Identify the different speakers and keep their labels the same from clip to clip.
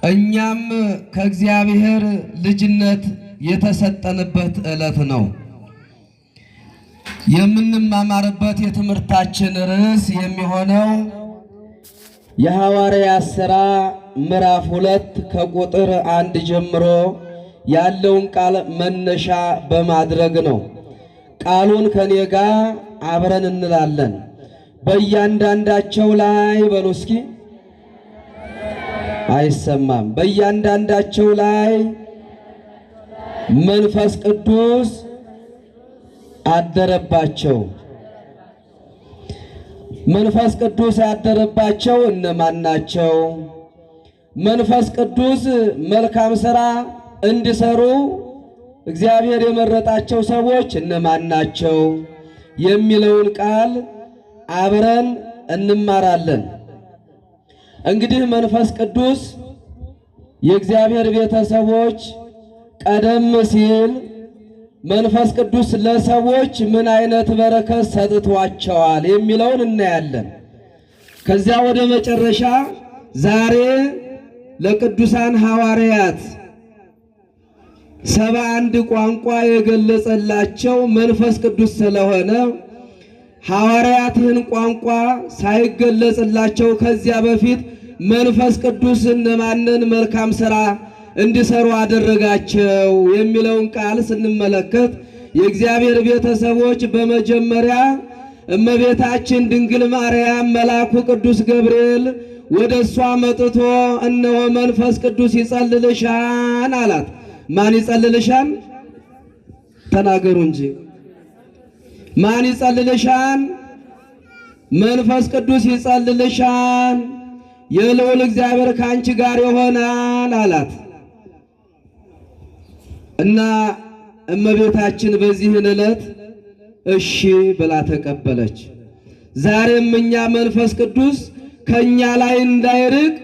Speaker 1: እኛም ከእግዚአብሔር ልጅነት የተሰጠንበት ዕለት ነው። የምንማማርበት የትምህርታችን ርዕስ የሚሆነው የሐዋርያት ሥራ ምዕራፍ 2 ከቁጥር 1 ጀምሮ ያለውን ቃል መነሻ በማድረግ ነው። ቃሉን ከኔ ጋር አብረን እንላለን። በእያንዳንዳቸው ላይ በሉ እስኪ። አይሰማም። በእያንዳንዳቸው ላይ መንፈስ ቅዱስ አደረባቸው። መንፈስ ቅዱስ ያደረባቸው እነማን ናቸው? መንፈስ ቅዱስ መልካም ሥራ እንዲሰሩ እግዚአብሔር የመረጣቸው ሰዎች እነማን ናቸው? የሚለውን ቃል አብረን እንማራለን። እንግዲህ መንፈስ ቅዱስ የእግዚአብሔር ቤተሰቦች ቀደም ሲል መንፈስ ቅዱስ ለሰዎች ምን አይነት በረከት ሰጥቷቸዋል የሚለውን እናያለን። ከዚያ ወደ መጨረሻ ዛሬ ለቅዱሳን ሐዋርያት 71 ቋንቋ የገለጸላቸው መንፈስ ቅዱስ ስለሆነ ሐዋርያት ይህን ቋንቋ ሳይገለጽላቸው ከዚያ በፊት መንፈስ ቅዱስ እነማንን መልካም ሥራ እንዲሰሩ አደረጋቸው የሚለውን ቃል ስንመለከት የእግዚአብሔር ቤተሰቦች በመጀመሪያ እመቤታችን ድንግል ማርያም መልአኩ ቅዱስ ገብርኤል ወደ እሷ መጥቶ እነሆ መንፈስ ቅዱስ ይጸልልሻን አላት። ማን ይጸልልሻን? ተናገሩ እንጂ። ማን ይጸልልሻን? መንፈስ ቅዱስ ይጸልልሻን፣ የልዑል እግዚአብሔር ከአንቺ ጋር ይሆናል አላት እና እመቤታችን በዚህን ዕለት እሺ ብላ ተቀበለች። ዛሬም እኛ መንፈስ ቅዱስ ከኛ ላይ እንዳይርቅ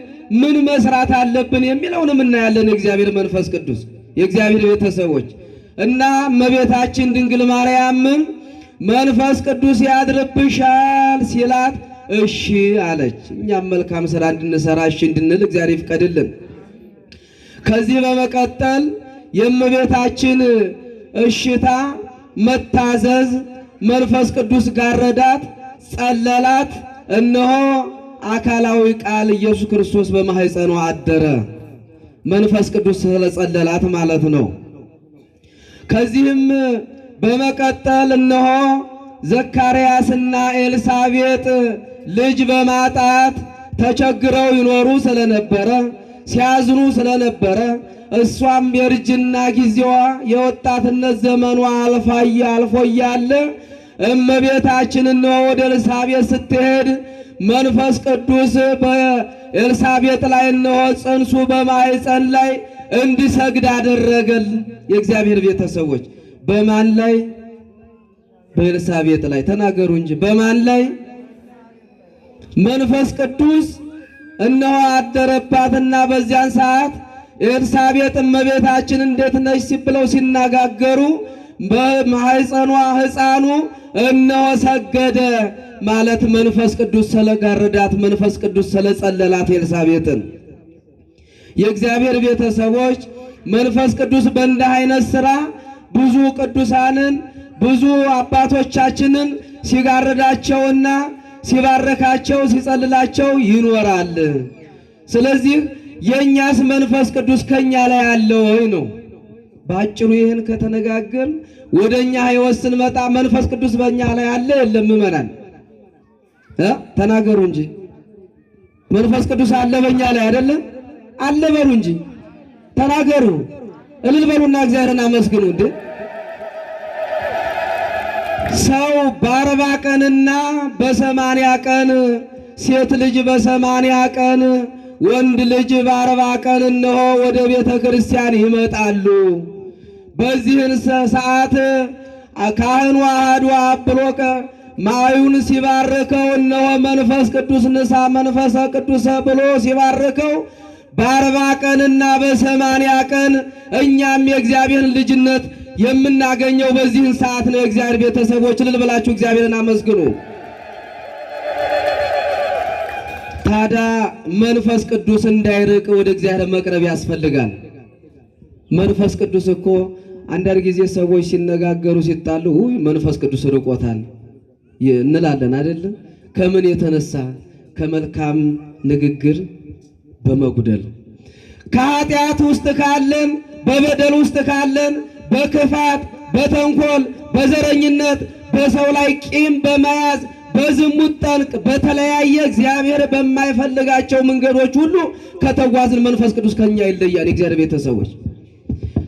Speaker 1: ምን መስራት አለብን የሚለውንም እናያለን። የእግዚአብሔር መንፈስ ቅዱስ የእግዚአብሔር ቤተሰቦች እና እመቤታችን ድንግል ማርያምን መንፈስ ቅዱስ ያድርብሻል ሲላት እሺ አለች። እኛም መልካም ሥራ እንድንሰራ እሺ እንድንል እግዚአብሔር ይፍቀድልን። ከዚህ በመቀጠል የእመቤታችን እሽታ መታዘዝ መንፈስ ቅዱስ ጋረዳት፣ ጸለላት። እነሆ አካላዊ ቃል ኢየሱስ ክርስቶስ በማኅፀኗ አደረ። መንፈስ ቅዱስ ስለጸለላት ማለት ነው። ከዚህም በመቀጠል እነሆ ዘካርያስና ኤልሳቤጥ ልጅ በማጣት ተቸግረው ይኖሩ ስለነበረ ሲያዝኑ ስለነበረ እሷም የእርጅና ጊዜዋ የወጣትነት ዘመኗ አልፎ እያለ እመቤታችን እነሆ ወደ ኤልሳቤጥ ስትሄድ መንፈስ ቅዱስ በኤልሳቤጥ ላይ እነሆ ጽንሱ በማኅፀን ላይ እንዲሰግድ አደረገል። የእግዚአብሔር ቤተሰቦች በማን ላይ? በኤልሳቤጥ ላይ። ተናገሩ እንጂ በማን ላይ? መንፈስ ቅዱስ እነሆ አደረባትና በዚያን ሰዓት ኤልሳቤጥ እመቤታችን እንዴት ነሽ ብለው ሲነጋገሩ በማኅፀኗ ሕፃኑ እነሆ ሰገደ ማለት መንፈስ ቅዱስ ስለጋረዳት መንፈስ ቅዱስ ስለጸለላት ኤልሳቤጥን። የእግዚአብሔር ቤተሰቦች መንፈስ ቅዱስ በእንዲህ አይነት ሥራ ብዙ ቅዱሳንን ብዙ አባቶቻችንን ሲጋርዳቸውና ሲባረካቸው ሲጸልላቸው ይኖራል። ስለዚህ የእኛስ መንፈስ ቅዱስ ከኛ ላይ አለ ወይ ነው ባጭሩ። ይህን ከተነጋገርን ወደ እኛ ሕይወት ስንመጣ መንፈስ ቅዱስ በእኛ ላይ አለ የለም? ምእመናን ተናገሩ እንጂ። መንፈስ ቅዱስ አለ በእኛ ላይ አይደለም? አለ በሉ እንጂ ተናገሩ። እልል በሉና እግዚአብሔርን አመስግኑ። እንዴ ሰው በ40 ቀንና በ80 ቀን ሴት ልጅ በ80 ቀን ወንድ ልጅ በ40 ቀን እነሆ ወደ ቤተ ክርስቲያን ይመጣሉ። በዚህን ሰዓት ካህኑ አሐዱ አብሎከ ማዩን ሲባርከው እነሆ መንፈስ ቅዱስ ንሳ መንፈሰ ቅዱስ ብሎ ሲባርከው በ40 ቀንና በ80 ቀን እኛም የእግዚአብሔር ልጅነት የምናገኘው በዚህን ሰዓት ነው። የእግዚአብሔር ቤተሰቦች እልል ብላችሁ እግዚአብሔርን አመስግኑ። ታዲያ መንፈስ ቅዱስ እንዳይርቅ ወደ እግዚአብሔር መቅረብ ያስፈልጋል። መንፈስ ቅዱስ እኮ አንዳንድ ጊዜ ሰዎች ሲነጋገሩ ሲጣሉ መንፈስ ቅዱስ ርቆታል እንላለን አይደለም? ከምን የተነሳ? ከመልካም ንግግር በመጉደል ከኃጢአት ውስጥ ካለን፣ በበደል ውስጥ ካለን፣ በክፋት፣ በተንኮል፣ በዘረኝነት፣ በሰው ላይ ቂም በመያዝ በዝሙት ጠንቅ፣ በተለያየ እግዚአብሔር በማይፈልጋቸው መንገዶች ሁሉ ከተጓዝን መንፈስ ቅዱስ ከኛ ይለያል። የእግዚአብሔር ቤተሰቦች፣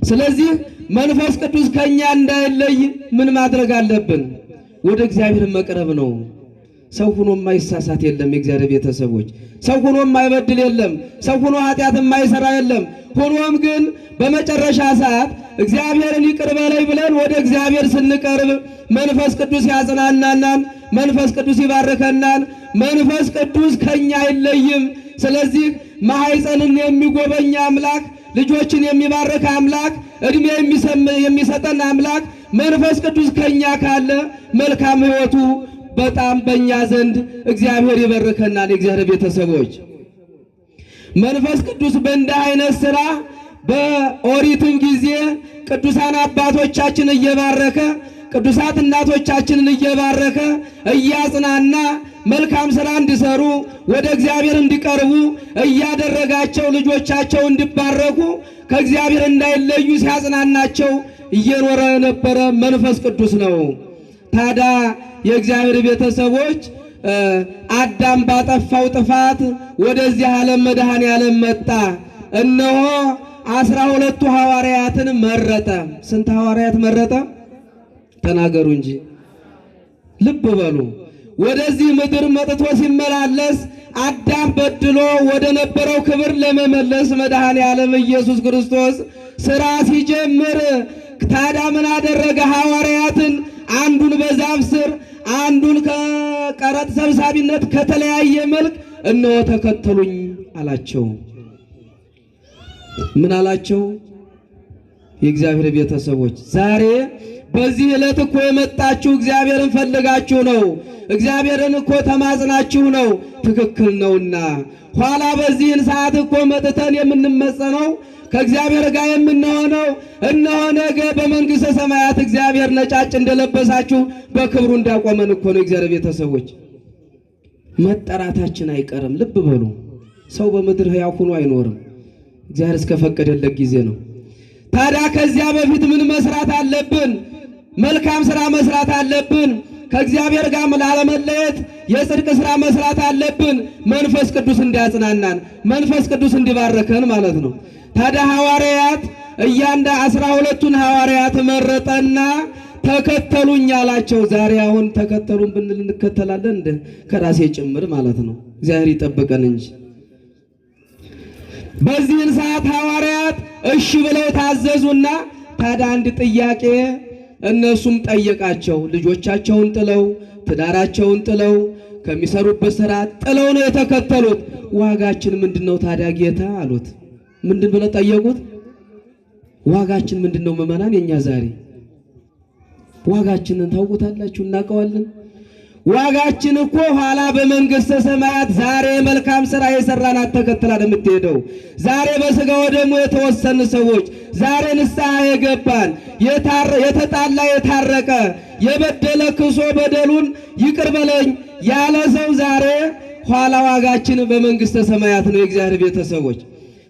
Speaker 1: ስለዚህ መንፈስ ቅዱስ ከኛ እንዳይለይ ምን ማድረግ አለብን? ወደ እግዚአብሔር መቅረብ ነው። ሰው ሆኖ የማይሳሳት የለም። የእግዚአብሔር ቤተሰቦች፣ ሰው ሆኖ የማይበድል የለም። ሰው ሆኖ ኃጢአት የማይሰራ የለም። ሆኖም ግን በመጨረሻ ሰዓት እግዚአብሔርን ይቅር በለኝ ብለን ወደ እግዚአብሔር ስንቀርብ መንፈስ ቅዱስ ያጽናናናል፣ መንፈስ ቅዱስ ይባርከናል። መንፈስ ቅዱስ ከኛ አይለይም። ስለዚህ ማኅፀንን የሚጎበኝ አምላክ፣ ልጆችን የሚባርክ አምላክ፣ እድሜ የሚሰጠን አምላክ መንፈስ ቅዱስ ከኛ ካለ መልካም ሕይወቱ በጣም በእኛ ዘንድ እግዚአብሔር ይባርከናል። የእግዚአብሔር ቤተሰቦች፣ መንፈስ ቅዱስ በእንዲህ አይነት ሥራ በኦሪትም ጊዜ ቅዱሳን አባቶቻችን እየባረከ ቅዱሳት እናቶቻችንን እየባረከ እያጽናና መልካም ሥራ እንዲሰሩ ወደ እግዚአብሔር እንዲቀርቡ እያደረጋቸው ልጆቻቸው እንዲባረኩ ከእግዚአብሔር እንዳይለዩ ሲያጽናናቸው እየኖረ የነበረ መንፈስ ቅዱስ ነው። ታዲያ የእግዚአብሔር ቤተሰቦች አዳም ባጠፋው ጥፋት ወደዚህ ዓለም መድኃኔዓለም መጣ። እነሆ 12 ሐዋርያትን መረጠ። ስንት ሐዋርያት መረጠ? ተናገሩ እንጂ ልብ በሉ። ወደዚህ ምድር መጥቶ ሲመላለስ አዳም በድሎ ወደ ነበረው ክብር ለመመለስ መድኃኔዓለም ኢየሱስ ክርስቶስ ሥራ ሲጀምር ታዲያ ምን አደረገ? ሐዋርያትን አንዱን በዛፍ ስር አንዱን ከቀረጥ ሰብሳቢነት ከተለያየ መልክ እነሆ ተከተሉኝ አላቸው። ምን አላቸው? የእግዚአብሔር ቤተሰቦች ዛሬ በዚህ ዕለት እኮ የመጣችሁ እግዚአብሔርን ፈልጋችሁ ነው። እግዚአብሔርን እኮ ተማጽናችሁ ነው። ትክክል ነውና ኋላ በዚህን ሰዓት እኮ መጥተን የምንመጸነው ከእግዚአብሔር ጋር የምንሆነው እነሆ ነገ በመንግሥተ ሰማያት እግዚአብሔር ነጫጭ እንደለበሳችሁ በክብሩ እንዳቆመን እኮ ነው። እግዚአብሔር ቤተሰቦች መጠራታችን አይቀርም። ልብ በሉ። ሰው በምድር ሕያው ሆኖ አይኖርም። እግዚአብሔር እስከፈቀደለት ጊዜ ነው። ታዲያ ከዚያ በፊት ምን መስራት አለብን? መልካም ሥራ መስራት አለብን። ከእግዚአብሔር ጋር ላለመለየት የጽድቅ ሥራ መስራት አለብን። መንፈስ ቅዱስ እንዲያጽናናን፣ መንፈስ ቅዱስ እንዲባርከን ማለት ነው። ታዲያ ሐዋርያት 12ቱን ሐዋርያት መረጠና ተከተሉኝ አላቸው። ዛሬ አሁን ተከተሉን ብንል እንከተላለን እንደ ከራሴ ጭምር ማለት ነው። እግዚአብሔር ይጠብቀን እንጂ። በዚህን ሰዓት ሐዋርያት እሺ ብለው ታዘዙና ታዲያ አንድ ጥያቄ እነሱም ጠየቃቸው። ልጆቻቸውን ጥለው ትዳራቸውን ጥለው ከሚሰሩበት ሥራ ጥለው ነው የተከተሉት። ዋጋችን ምንድነው ታዲያ ጌታ አሉት። ምንድን ብለው ጠየቁት? ዋጋችን ምንድነው? ምዕመናን፣ የኛ ዛሬ ዋጋችንን ታውቁታላችሁ? እናውቀዋለን። ዋጋችን እኮ ኋላ በመንግሥተ ሰማያት ዛሬ መልካም ሥራ የሰራናት ተከትላ የምትሄደው ዛሬ በሥጋ ወደሙ የተወሰኑ ሰዎች ዛሬ ንስሐ የገባን የተጣላ የታረቀ የበደለ ክሶ በደሉን ይቅር በለኝ ያለ ሰው ዛሬ ኋላ ዋጋችን በመንግሥተ ሰማያት ነው። የእግዚአብሔር ቤተሰቦች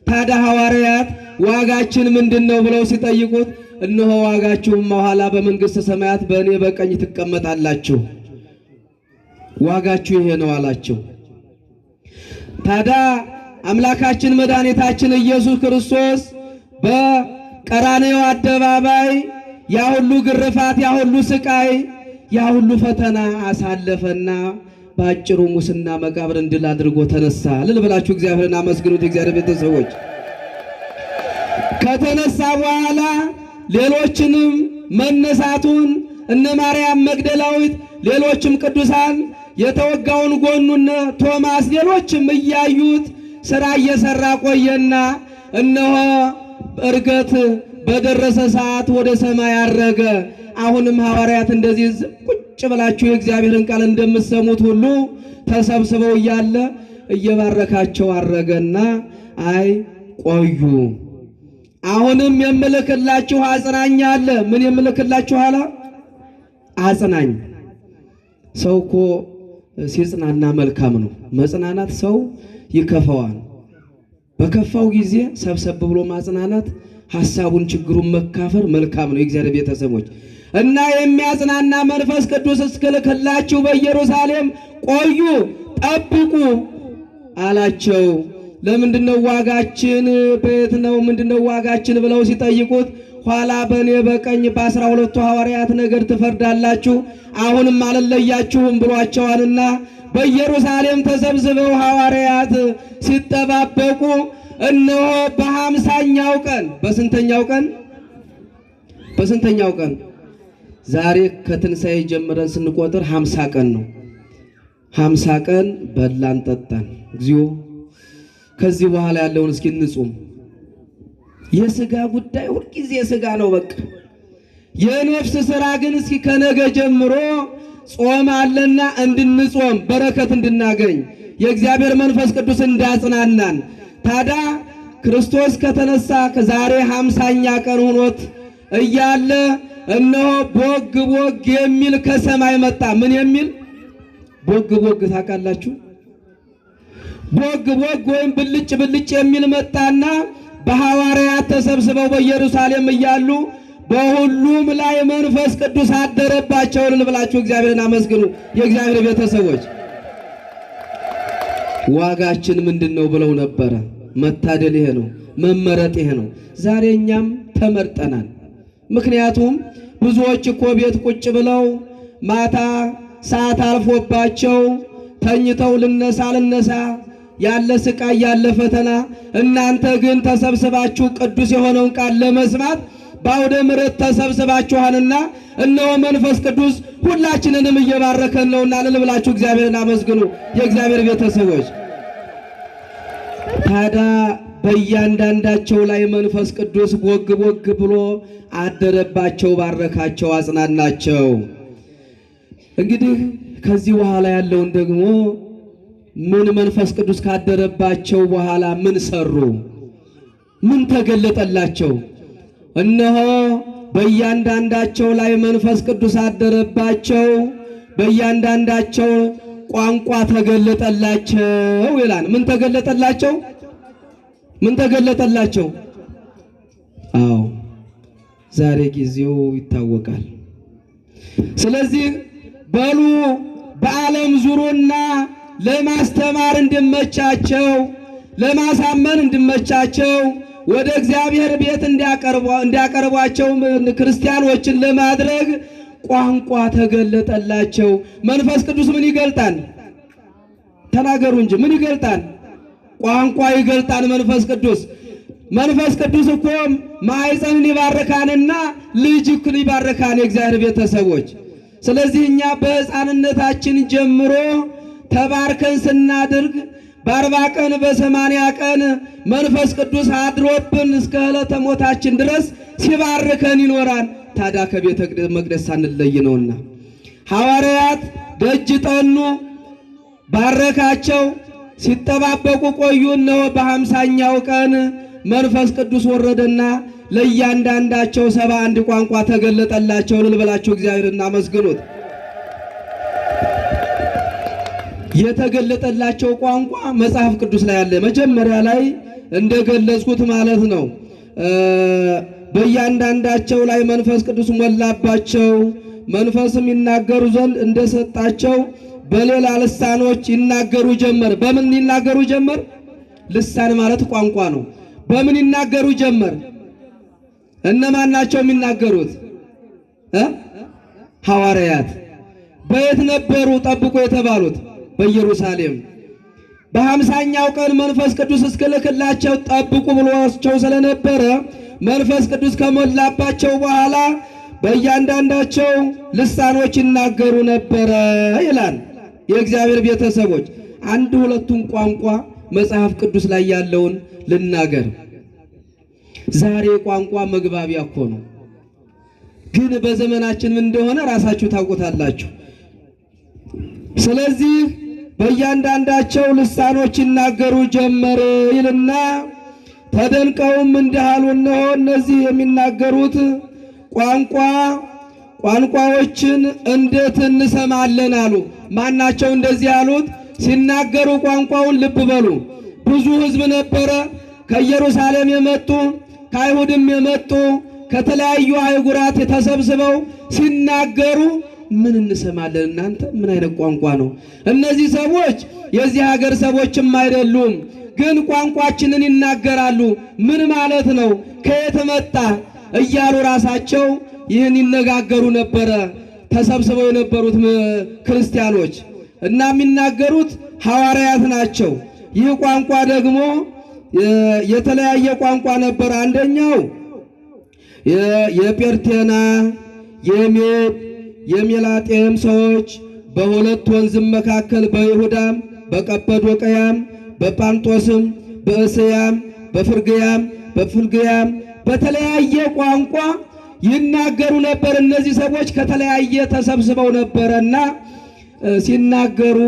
Speaker 1: ታዲያ ሐዋርያት ዋጋችን ምንድነው ብለው ሲጠይቁት እነሆ ዋጋችሁም ኋላ በመንግሥተ ሰማያት በእኔ በቀኝ ትቀመጣላችሁ፣ ዋጋችሁ ይሄ ነው አላቸው። ታዲያ አምላካችን መድኃኒታችን ኢየሱስ ክርስቶስ በቀራንዮ አደባባይ ያ ሁሉ ግርፋት፣ ያ ሁሉ ስቃይ፣ ያ ሁሉ ፈተና አሳለፈና በአጭሩ ሙስና መቃብርን ድል አድርጎ ተነሳ። እልል ብላችሁ እግዚአብሔርን አመስግኑት። የእግዚአብሔር ቤተሰቦች ከተነሳ በኋላ ሌሎችንም መነሳቱን እነ ማርያም መግደላዊት ሌሎችም ቅዱሳን የተወጋውን ጎኑን ቶማስ ሌሎችም እያዩት ሥራ እየሰራ ቆየና እነሆ እርገት በደረሰ ሰዓት ወደ ሰማይ አረገ። አሁንም ሐዋርያት እንደዚህ ቁጭ ብላችሁ የእግዚአብሔርን ቃል እንደምትሰሙት ሁሉ ተሰብስበው እያለ እየባረካቸው አረገና አይ ቆዩ አሁንም የምልክላችሁ አጽናኝ አለ። ምን የምልክላችሁ አለ? አጽናኝ። ሰው እኮ ሲጽናና መልካም ነው። መጽናናት ሰው ይከፋዋል። በከፋው ጊዜ ሰብሰብ ብሎ ማጽናናት፣ ሐሳቡን ችግሩን መካፈል መልካም ነው። የእግዚአብሔር ቤተሰቦች እና የሚያጽናና መንፈስ ቅዱስ እስክልክላችሁ በኢየሩሳሌም ቆዩ ጠብቁ አላቸው። ለምንድነው ዋጋችን በየት ነው ምንድነው ዋጋችን ብለው ሲጠይቁት ኋላ በእኔ በቀኝ በ12 ሐዋርያት ነገር ትፈርዳላችሁ አሁንም አልለያችሁም ብሏቸዋልና በኢየሩሳሌም ተሰብስበው ሐዋርያት ሲጠባበቁ እነሆ በ50ኛው ቀን በስንተኛው ቀን ዛሬ ከትንሣኤ ጀምረን ስንቆጥር 50 ቀን ነው። 50 ቀን በላን ጠጣን እግዚኦ። ከዚህ በኋላ ያለውን እስኪ እንጹም። የሥጋ ጉዳይ ሁልጊዜ የሥጋ ነው በቃ። የነፍስ ሥራ ግን እስኪ ከነገ ጀምሮ ጾም አለና እንድንጾም በረከት እንድናገኝ የእግዚአብሔር መንፈስ ቅዱስ እንዳጽናናን። ታዲያ ክርስቶስ ከተነሳ ከዛሬ 50ኛ ቀን ሆኖት እያለ እነሆ ቦግ ቦግ የሚል ከሰማይ መጣ። ምን የሚል ቦግ ቦግ ታውቃላችሁ? ቦግ ቦግ ወይም ብልጭ ብልጭ የሚል መጣና በሐዋርያት ተሰብስበው በኢየሩሳሌም እያሉ በሁሉም ላይ መንፈስ ቅዱስ አደረባቸው። ልብላችሁ እግዚአብሔርን አመስግኑ። የእግዚአብሔር ቤተሰቦች ዋጋችን ምንድነው ብለው ነበረ። መታደል ይሄ ነው፣ መመረጥ ይሄ ነው። ዛሬ እኛም ተመርጠናል። ምክንያቱም ብዙዎች እኮ ቤት ቁጭ ብለው ማታ ሰዓት አልፎባቸው ተኝተው ልነሳ ያለ ስቃይ ያለ ፈተና፣ እናንተ ግን ተሰብስባችሁ ቅዱስ የሆነውን ቃል ለመስማት በአውደ ምሕረት ተሰብስባችኋልና እነሆ መንፈስ ቅዱስ ሁላችንንም እየባረከን ነውና ልብላችሁ እግዚአብሔርን አመስግኑ። የእግዚአብሔር ቤተሰቦች ታዲያ በእያንዳንዳቸው ላይ መንፈስ ቅዱስ ቦግ ቦግ ብሎ አደረባቸው፣ ባረካቸው፣ አጽናናቸው። እንግዲህ ከዚህ በኋላ ያለውን ደግሞ ምን መንፈስ ቅዱስ ካደረባቸው በኋላ ምን ሰሩ? ምን ተገለጠላቸው? እነሆ በእያንዳንዳቸው ላይ መንፈስ ቅዱስ አደረባቸው፣ በእያንዳንዳቸው ቋንቋ ተገለጠላቸው ይላል። ምን ተገለጠላቸው? ምን ተገለጠላቸው? አዎ ዛሬ ጊዜው ይታወቃል። ስለዚህ በሉ በዓለም ዙሩና ለማስተማር እንድመቻቸው፣ ለማሳመን እንድመቻቸው፣ ወደ እግዚአብሔር ቤት እንዲያቀርቧቸው ክርስቲያኖችን ለማድረግ ቋንቋ ተገለጠላቸው። መንፈስ ቅዱስ ምን ይገልጣል? ተናገሩ እንጂ ምን ይገልጣል? ቋንቋ ይገልጣል። መንፈስ ቅዱስ እኮ ማኅፀንን ይባርካንና ልጅክን ይባርካን የእግዚአብሔር ቤተሰቦች። ስለዚህ እኛ በሕፃንነታችን ጀምሮ ተባርከን ስናድርግ በ40 ቀን በ80 ቀን መንፈስ ቅዱስ አድሮብን እስከ ዕለተ ሞታችን ድረስ ሲባርከን ይኖራል። ታዲያ ከቤተ መቅደስ ሳንለይ ነውና ሐዋርያት ደጅ ጠኑ፣ ባረካቸው፣ ሲጠባበቁ ቆዩ። እነሆ በ50ኛው ቀን መንፈስ ቅዱስ ወረደና ለእያንዳንዳቸው 71 ቋንቋ ተገለጠላቸው። ልበላችሁ እግዚአብሔርን አመስግኑት። የተገለጠላቸው ቋንቋ መጽሐፍ ቅዱስ ላይ አለ። መጀመሪያ ላይ እንደገለጽኩት ማለት ነው። በእያንዳንዳቸው ላይ መንፈስ ቅዱስ ሞላባቸው፣ መንፈስም ይናገሩ ዘንድ እንደሰጣቸው በሌላ ልሳኖች ይናገሩ ጀመር። በምን ይናገሩ ጀመር? ልሳን ማለት ቋንቋ ነው። በምን ይናገሩ ጀመር? እነማን ናቸው የሚናገሩት? ሐዋርያት። በየት ነበሩ ጠብቆ የተባሉት? በኢየሩሳሌም። በ50ኛው ቀን መንፈስ ቅዱስ እስክልክላቸው ጠብቁ ብሏቸው ስለነበረ መንፈስ ቅዱስ ከሞላባቸው በኋላ በእያንዳንዳቸው ልሳኖች ይናገሩ ነበረ ይላል። የእግዚአብሔር ቤተሰቦች አንድ ሁለቱን ቋንቋ መጽሐፍ ቅዱስ ላይ ያለውን ልናገር። ዛሬ ቋንቋ መግባቢያ እኮ ነው፣ ግን በዘመናችን ምን እንደሆነ ራሳችሁ ታውቁታላችሁ። ስለዚህ በእያንዳንዳቸው ልሳኖች ይናገሩ ጀመር ይልና ተደንቀውም እንዲህ አሉ፣ እነሆ እነዚህ የሚናገሩት ቋንቋዎችን እንዴት እንሰማለን አሉ። ማናቸው እንደዚህ ያሉት? ሲናገሩ ቋንቋውን ልብ በሉ። ብዙ ሕዝብ ነበረ፣ ከኢየሩሳሌም የመጡ ከአይሁድም የመጡ ከተለያዩ አህጉራት ተሰብስበው ሲናገሩ ምን እንሰማለን? እናንተ ምን አይነት ቋንቋ ነው? እነዚህ ሰዎች የዚህ ሀገር ሰዎችም አይደሉም፣ ግን ቋንቋችንን ይናገራሉ። ምን ማለት ነው? ከየት መጣ? እያሉ ራሳቸው ይህን ይነጋገሩ ነበረ፣ ተሰብስበው የነበሩት ክርስቲያኖች እና የሚናገሩት ሐዋርያት ናቸው። ይህ ቋንቋ ደግሞ የተለያየ ቋንቋ ነበር። አንደኛው የጴርቴና የሜድ የሜላጤም ሰዎች በሁለት ወንዝም መካከል በይሁዳም በቀጰዶቅያም በጳንጦስም በእስያም በፍልግያም በተለያየ ቋንቋ ይናገሩ ነበር። እነዚህ ሰዎች ከተለያየ ተሰብስበው ነበረና ሲናገሩ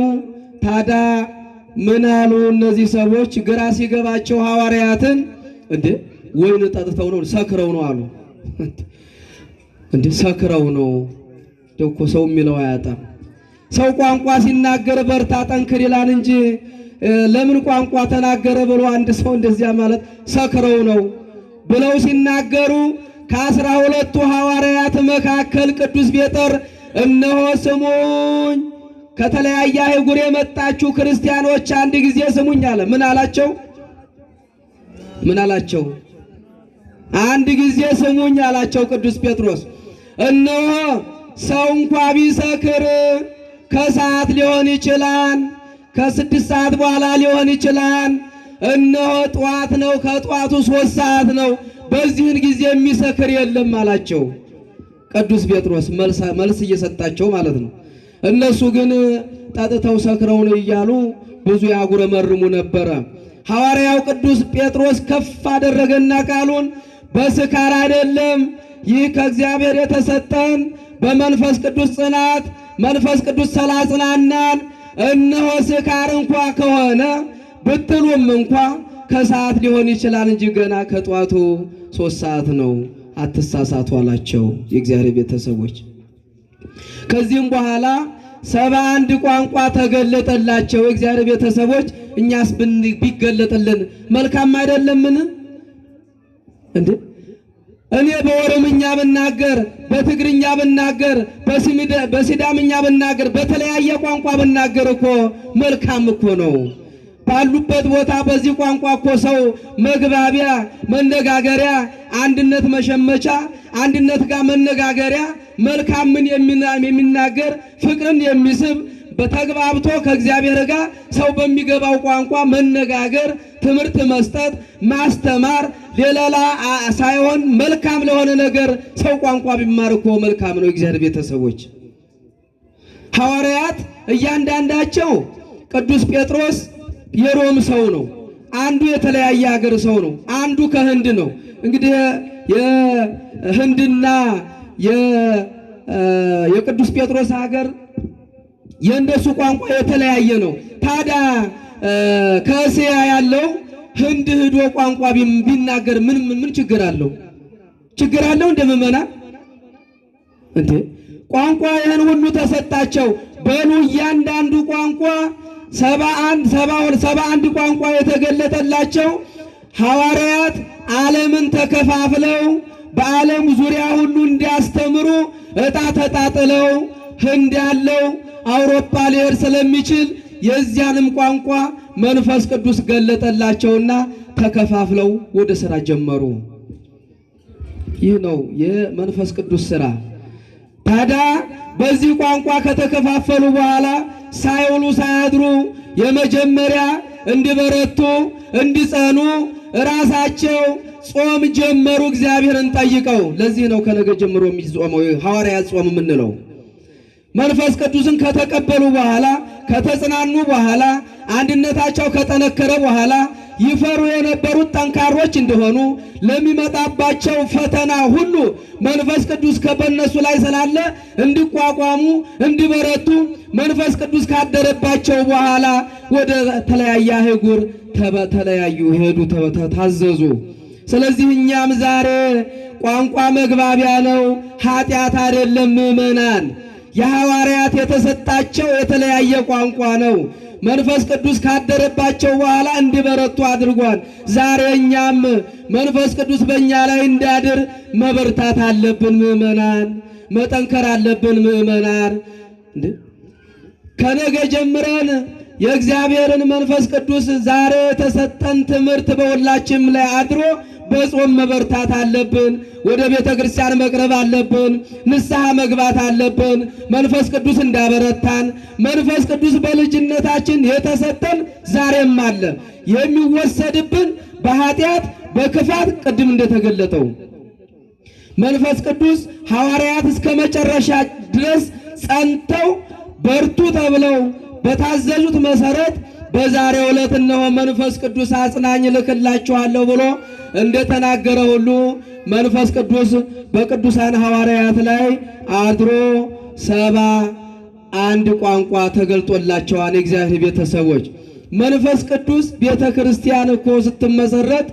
Speaker 1: ታዲያ ምን አሉ? እነዚህ ሰዎች ግራ ሲገባቸው ሐዋርያትን እንዴ ወይን ጠጥተው ነው ሰክረው ነው አሉ። እንዴ ሰክረው ነው? ደኮ ሰው የሚለው አያጣም። ሰው ቋንቋ ሲናገር በርታ ጠንክር ይላል እንጂ ለምን ቋንቋ ተናገረ ብሎ አንድ ሰው እንደዚያ ማለት ሰክረው ነው ብለው ሲናገሩ ከ12 ሐዋርያት መካከል ቅዱስ ጴጥሮስ እነሆ ስሙኝ፣ ከተለያየ አህጉር የመጣችሁ ክርስቲያኖች አንድ ጊዜ ስሙኝ አለ። ምን አላቸው? አንድ ጊዜ ስሙኝ አላቸው ቅዱስ ጴጥሮስ። እነሆ ሰው እንኳ ቢሰክር ከሰዓት ሊሆን ይችላል፣ ከ6 ሰዓት በኋላ ሊሆን ይችላል። እነሆ ጠዋት ነው፣ ከጠዋቱ 3 ሰዓት ነው፣ በዚህን ጊዜ የሚሰክር የለም አላቸው። ቅዱስ ጴጥሮስ መልስ እየሰጣቸው ማለት ነው። እነሱ ግን ጠጥተው ሰክረው ነው እያሉ ብዙ ያጉረመርሙ ነበረ። ሐዋርያው ቅዱስ ጴጥሮስ ከፍ አደረገና ቃሉን በስካር አይደለም፣ ይህ ከእግዚአብሔር የተሰጠን በመንፈስ ቅዱስ ጽናት መንፈስ ቅዱስ ስላጽናናን፣ እነሆ ስካር እንኳ ከሆነ ብትሉም እንኳ ከሰዓት ሊሆን ይችላል እንጂ ገና ከጧቱ 3 ሰዓት ነው፣ አትሳሳቱ አላቸው። የእግዚአብሔር ቤተሰቦች ከዚህም በኋላ 71 ቋንቋ ተገለጠላቸው። የእግዚአብሔር ቤተሰቦች እኛስ ቢገለጥልን መልካም አይደለምን? እንዴ እኔ በኦሮምኛ ብናገር፣ በትግርኛ ብናገር፣ በሲዳምኛ ብናገር፣ በተለያየ ቋንቋ ብናገር እኮ መልካም እኮ ነው። ባሉበት ቦታ በዚህ ቋንቋ እኮ ሰው መግባቢያ፣ መነጋገሪያ፣ አንድነት መሸመቻ፣ አንድነት ጋር መነጋገሪያ፣ መልካምን የሚናገር ፍቅርን የሚስብ በተግባብቶ ከእግዚአብሔር ጋር ሰው በሚገባው ቋንቋ መነጋገር፣ ትምህርት መስጠት፣ ማስተማር ሌላ ሳይሆን መልካም ለሆነ ነገር ሰው ቋንቋ ቢማር እኮ መልካም ነው። የእግዚአብሔር ቤተሰቦች ሐዋርያት እያንዳንዳቸው ቅዱስ ጴጥሮስ የሮም ሰው ነው። አንዱ የተለያየ ሀገር ሰው ነው። አንዱ ከህንድ ነው። እንግዲህ የህንድና የቅዱስ ጴጥሮስ ሀገር የእነሱ ቋንቋ የተለያየ ነው። ታዲያ ከእስያ ያለው ህንድ ሂዶ ቋንቋ ቢናገር ምን ችግር አለው? ችግር አለው? እንደምመና እንዴ ቋንቋ ይህን ሁሉ ተሰጣቸው። በሉ እያንዳንዱ ቋንቋ 71 ቋንቋ የተገለጠላቸው ሐዋርያት ዓለምን ተከፋፍለው በዓለም ዙሪያ ሁሉ እንዲያስተምሩ ዕጣ ተጣጥለው ህንድ ያለው አውሮፓ ሊሄድ ስለሚችል የዚያንም ቋንቋ መንፈስ ቅዱስ ገለጠላቸውና ተከፋፍለው ወደ ሥራ ጀመሩ። ይህ ነው የመንፈስ ቅዱስ ሥራ። ታዲያ በዚህ ቋንቋ ከተከፋፈሉ በኋላ ሳይውሉ ሳያድሩ የመጀመሪያ እንዲበረቱ እንዲጸኑ ራሳቸው ጾም ጀመሩ፣ እግዚአብሔርን ጠይቀው። ለዚህ ነው ከነገ ጀምሮ የሚጾመው ሐዋርያት ጾም የምንለው። መንፈስ ቅዱስን ከተቀበሉ በኋላ ከተጽናኑ በኋላ አንድነታቸው ከጠነከረ በኋላ ይፈሩ የነበሩት ጠንካሮች እንደሆኑ ለሚመጣባቸው ፈተና ሁሉ መንፈስ ቅዱስ ከበነሱ ላይ ስላለ እንዲቋቋሙ እንዲበረቱ መንፈስ ቅዱስ ካደረባቸው በኋላ ወደ ተለያየ አህጉር ተለያዩ ሄዱ፣ ታዘዙ። ስለዚህ እኛም ዛሬ ቋንቋ መግባቢያ ነው፣ ኃጢአት አይደለም። ምእመናን የሐዋርያት የተሰጣቸው የተለያየ ቋንቋ ነው። መንፈስ ቅዱስ ካደረባቸው በኋላ እንዲበረቱ አድርጓል። ዛሬ እኛም መንፈስ ቅዱስ በእኛ ላይ እንዲያድር መበርታት አለብን ምእመናን፣ መጠንከር አለብን ምእመናን። ከነገ ጀምረን የእግዚአብሔርን መንፈስ ቅዱስ ዛሬ የተሰጠን ትምህርት በሁላችንም ላይ አድሮ በጾም መበርታት አለብን። ወደ ቤተ ክርስቲያን መቅረብ አለብን። ንስሐ መግባት አለብን። መንፈስ ቅዱስ እንዳበረታን መንፈስ ቅዱስ በልጅነታችን የተሰጠን ዛሬም አለ። የሚወሰድብን በኃጢአት በክፋት ቅድም እንደተገለጠው መንፈስ ቅዱስ ሐዋርያት እስከ መጨረሻ ድረስ ጸንተው በርቱ ተብለው በታዘዙት መሰረት በዛሬው ዕለት እነሆ መንፈስ ቅዱስ አጽናኝ ልክላችኋለሁ ብሎ እንደተናገረ ሁሉ መንፈስ ቅዱስ በቅዱሳን ሐዋርያት ላይ አድሮ 71 ቋንቋ ተገልጦላቸዋል። የእግዚአብሔር ቤተሰቦች መንፈስ ቅዱስ ቤተ ክርስቲያን እኮ ስትመሰረት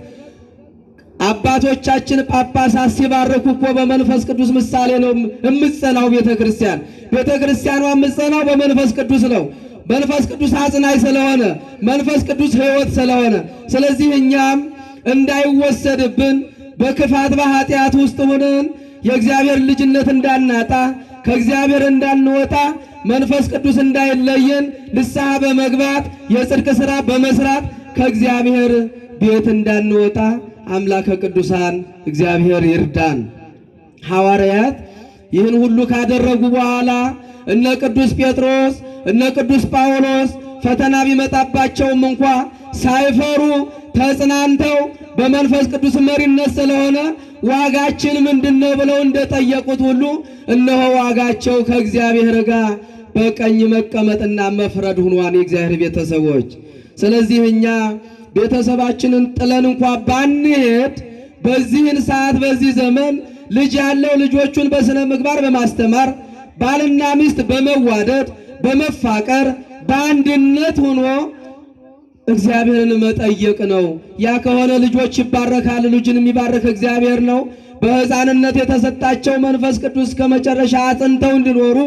Speaker 1: አባቶቻችን ጳጳሳት ሲባረኩ እኮ በመንፈስ ቅዱስ ምሳሌ ነው የምትጸናው ቤተ ክርስቲያን። ቤተ ክርስቲያኗ የምትጸናው በመንፈስ ቅዱስ ነው። መንፈስ ቅዱስ አጽናኝ ስለሆነ፣ መንፈስ ቅዱስ ሕይወት ስለሆነ፣ ስለዚህ እኛም እንዳይወሰድብን በክፋት በኃጢአት ውስጥ ሆነን የእግዚአብሔር ልጅነት እንዳናጣ ከእግዚአብሔር እንዳንወጣ መንፈስ ቅዱስ እንዳይለየን ንስሐ በመግባት የጽድቅ ሥራ በመስራት ከእግዚአብሔር ቤት እንዳንወጣ አምላከ ቅዱሳን እግዚአብሔር ይርዳን። ሐዋርያት ይህን ሁሉ ካደረጉ በኋላ እነ ቅዱስ ጴጥሮስ እነ ቅዱስ ጳውሎስ ፈተና ቢመጣባቸውም እንኳ ሳይፈሩ ተጽናንተው በመንፈስ ቅዱስ መሪነት ስለሆነ ዋጋችን ምንድነው ብለው እንደጠየቁት ሁሉ እነሆ ዋጋቸው ከእግዚአብሔር ጋር በቀኝ መቀመጥና መፍረድ ሆኗል። የእግዚአብሔር ቤተሰቦች ስለዚህ እኛ ቤተሰባችንን ጥለን እንኳ ባንሄድ በዚህን ሰዓት በዚህ ዘመን ልጅ ያለው ልጆቹን በስነ ምግባር በማስተማር ባልና ሚስት በመዋደድ በመፋቀር በአንድነት ሆኖ እግዚአብሔርን መጠየቅ ነው። ያ ከሆነ ልጆች ይባረካል። ልጅን የሚባርክ እግዚአብሔር ነው። በሕፃንነት የተሰጣቸው መንፈስ ቅዱስ ከመጨረሻ አጽንተው እንዲኖሩ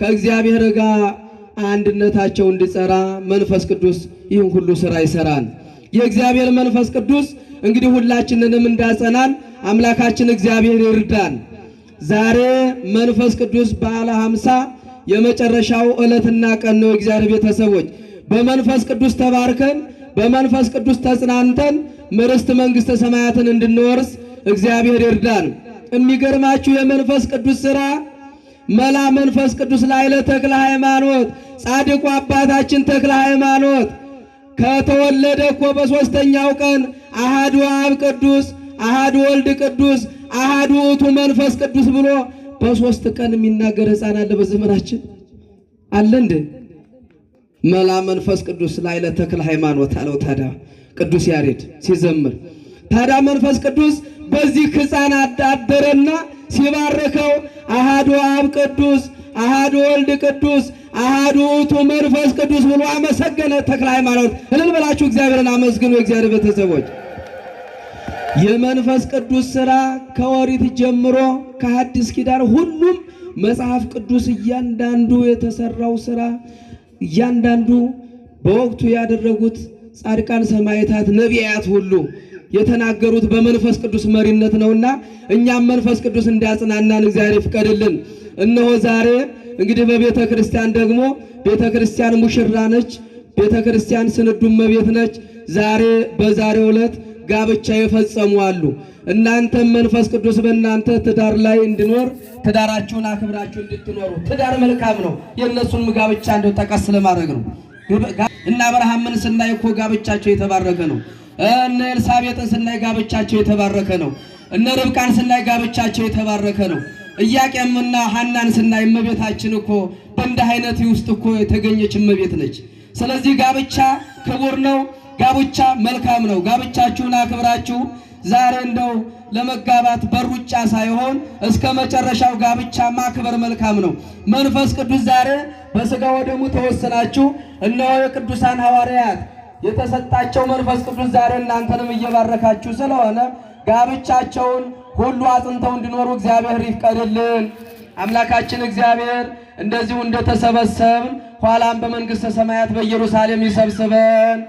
Speaker 1: ከእግዚአብሔር ጋር አንድነታቸው እንዲጸራ መንፈስ ቅዱስ ይህን ሁሉ ሥራ ይሰራል። የእግዚአብሔር መንፈስ ቅዱስ እንግዲህ ሁላችንንም እንዳጸናን አምላካችን እግዚአብሔር ይርዳን። ዛሬ መንፈስ ቅዱስ በዓለ ሃምሳ የመጨረሻው ዕለትና ቀን ነው። እግዚአብሔር ቤተሰቦች በመንፈስ ቅዱስ ተባርከን በመንፈስ ቅዱስ ተጽናንተን ርስተ መንግሥተ ሰማያትን እንድንወርስ እግዚአብሔር ይርዳን። የሚገርማችሁ የመንፈስ ቅዱስ ሥራ መላ መንፈስ ቅዱስ ላይ ለተክለ ሃይማኖት ጻድቁ አባታችን ተክለ ሃይማኖት ከተወለደ እኮ በሦስተኛው ቀን አሃዱ አብ ቅዱስ አሃዱ ወልድ ቅዱስ አሃዱ ውእቱ መንፈስ ቅዱስ ብሎ በሦስት ቀን የሚናገር ሕፃን አለ በዘመናችን አለ እንዴ? መላ መንፈስ ቅዱስ ላይ ለተክለ ሃይማኖት አለው። ታዲያ ቅዱስ ያሬድ ሲዘምር ታዲያ መንፈስ ቅዱስ በዚህ ሕፃን አደረና ሲባርከው አሃዱ አብ ቅዱስ አሃዱ ወልድ ቅዱስ አሃዱ ውእቱ መንፈስ ቅዱስ ብሎ አመሰገነ ተክለ ሃይማኖት። እልል ብላችሁ እግዚአብሔርን አመስግኑ። የእግዚአብሔር ቤተሰቦች የመንፈስ ቅዱስ ሥራ ከኦሪት ጀምሮ ከሐዲስ ኪዳን ሁሉም መጽሐፍ ቅዱስ እያንዳንዱ የተሰራው ሥራ እያንዳንዱ በወቅቱ ያደረጉት ጻድቃን ሰማዕታት ነቢያት ሁሉ የተናገሩት በመንፈስ ቅዱስ መሪነት ነውና እኛም መንፈስ ቅዱስ እንዲያጽናናን እግዚአብሔር ይፍቀድልን። እነሆ ዛሬ እንግዲህ በቤተ ክርስቲያን ደግሞ ቤተ ክርስቲያን ሙሽራ ነች። ቤተ ክርስቲያን ስንዱ እመቤት ነች። ዛሬ በዛሬው ዕለት ጋብቻ የፈጸሙ አሉ። እናንተም መንፈስ ቅዱስ በእናንተ ትዳር ላይ እንዲኖር ትዳራችሁን አክብራችሁ እንድትኖሩ። ትዳር መልካም ነው። የእነሱን ጋብቻ እንደው ጠቀስ ለማድረግ ነው። እና አብርሃምን ስናይ እኮ ጋብቻቸው የተባረከ ነው። እነ ኤልሳቤጥን ስናይ ጋብቻቸው የተባረከ ነው። እነ ርብቃን ስናይ ጋብቻቸው የተባረከ ነው። ኢያቄምና ሐናን ስናይ እመቤታችን እኮ በእንዲህ አይነት ውስጥ እኮ የተገኘች እመቤት ነች። ስለዚህ ጋብቻ ክቡር ነው። ጋብቻ መልካም ነው። ጋብቻችሁን አክብራችሁ ዛሬ እንደው ለመጋባት በሩጫ ሳይሆን እስከ መጨረሻው ጋብቻ ማክበር መልካም ነው። መንፈስ ቅዱስ ዛሬ በሥጋ ወደሙ ተወሰናችሁ እነሆ የቅዱሳን ሐዋርያት የተሰጣቸው መንፈስ ቅዱስ ዛሬ እናንተንም እየባረካችሁ ስለሆነ ጋብቻቸውን ሁሉ አጽንተው እንዲኖሩ እግዚአብሔር ይፍቀድልን። አምላካችን እግዚአብሔር እንደዚሁ እንደተሰበሰብን ኋላም በመንግሥተ ሰማያት በኢየሩሳሌም ይሰብስበን።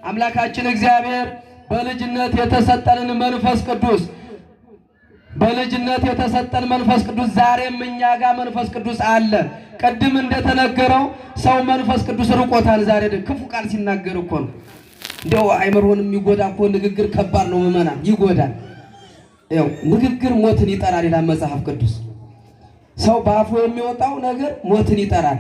Speaker 1: አምላካችን እግዚአብሔር በልጅነት የተሰጠንን መንፈስ ቅዱስ መንፈስ ቅዱስ ዛሬም እኛ ጋር መንፈስ ቅዱስ አለ። ቅድም እንደተነገረው ሰው መንፈስ ቅዱስ ርቆታል። ዛሬ ክፉ ቃል ሲናገር እኮ ነው እንደው አይምሮን የሚጎዳ እኮ ንግግር ከባድ ነው። ምዕመናን ይጎዳል። ያው ንግግር ሞትን ይጠራል ይላል መጽሐፍ ቅዱስ። ሰው በአፉ የሚወጣው ነገር ሞትን ይጠራል።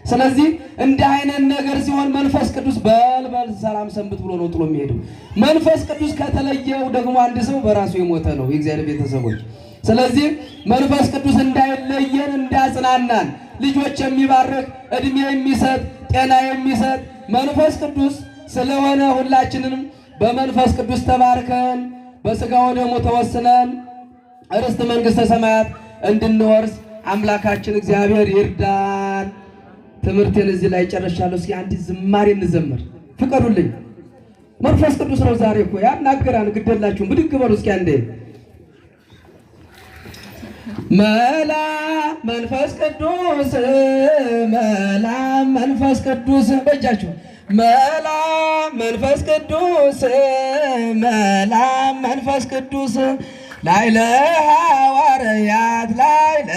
Speaker 1: ስለዚህ እንደ አይነት ነገር ሲሆን መንፈስ ቅዱስ በልበል ሰላም ሰንብት ብሎ ነው ጥሎ የሚሄደው። መንፈስ ቅዱስ ከተለየው ደግሞ አንድ ሰው በራሱ የሞተ ነው የእግዚአብሔር ቤተሰቦች። ስለዚህ መንፈስ ቅዱስ እንዳይለየን እንዳጽናናን ልጆች የሚባርክ እድሜ የሚሰጥ ጤና የሚሰጥ መንፈስ ቅዱስ ስለሆነ ሁላችንንም በመንፈስ ቅዱስ ተባርከን በሥጋው ደሙ ተወስነን ርስት መንግሥተ ሰማያት እንድንወርስ አምላካችን እግዚአብሔር ይርዳን። ትምህርቴን እዚህ ላይ ጨርሻለሁ። እስኪ አንዲት ዝማሬ እንዘምር ፍቀዱልኝ። መንፈስ ቅዱስ ነው ዛሬ እኮ ያናገራን። ግደላችሁም ብድግ በሉ እስኪ አንዴ። መላ መንፈስ ቅዱስ መላ መንፈስ ቅዱስ በእጃችሁ መላ መንፈስ ቅዱስ መላ መንፈስ ቅዱስ ላይለ ሐዋርያት ላይለ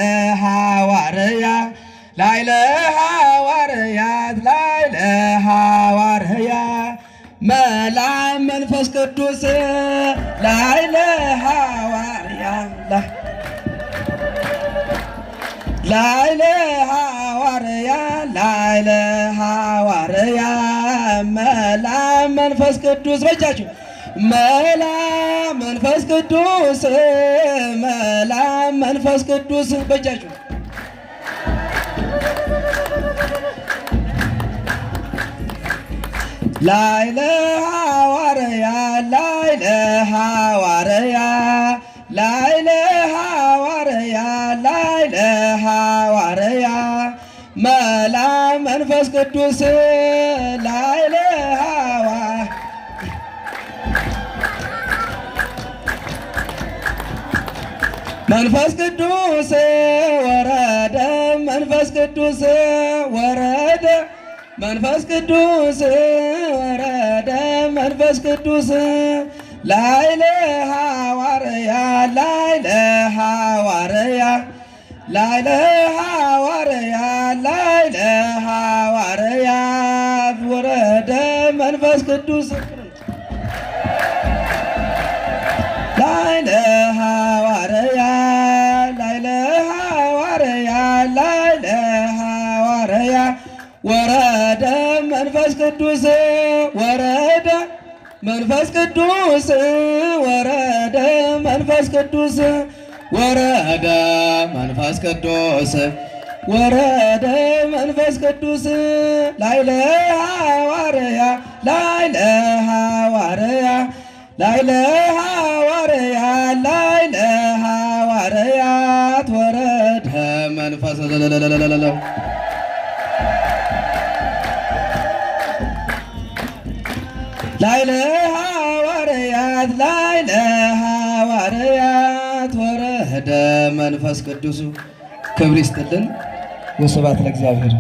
Speaker 1: ሐዋርያት ላይለ ሐዋርያት ላይለ ሐዋርያት መላ መንፈስ ቅዱስ ላይለ ሐዋርያት ላይለ ሐዋርያት ላይለ ሐዋርያት መላ መንፈስ ቅዱስ በእጃችሁ መላ መንፈስ ቅዱስ መላ መንፈስ ቅዱስ በእጃችሁ ላይለ ሐዋርያት ላይለ ሐዋርያት ላይለ ሐዋርያት ላይለ ሐዋርያት መላ መንፈስ ቅዱስ ላይለ ሐዋርያት መንፈስ ቅዱስ ወረደ መንፈስ ቅዱስ ወረደ መንፈስ ቅዱስ ወረደ መንፈስ ቅዱስ ላይለ ሐዋርያት ላይለ ሐዋርያት ላይለ ሐዋርያት ላይለ ሐዋርያት ወረደ መንፈስ ቅዱስ ላይለ ሐዋርያት ላይለ ሐዋርያት ላይለ ሐዋርያት ወረደ መንፈስ ቅዱስ ወረደ መንፈስ ቅዱስ ወረደ መንፈስ ቅዱስ ወረደ መንፈስ ቅዱስ ወረደ መንፈስ ቅዱስ ላይለ ሐዋርያት ላይለ ሐዋርያት ላይለ ሐዋርያት ላይለ ሐዋርያት ወረደ መንፈስ ላይለ ሐዋርያት ላይለ ሐዋርያት ወረደ መንፈስ ቅዱስ። ክብር ይስጥልን። ወስብሐት ለእግዚአብሔር።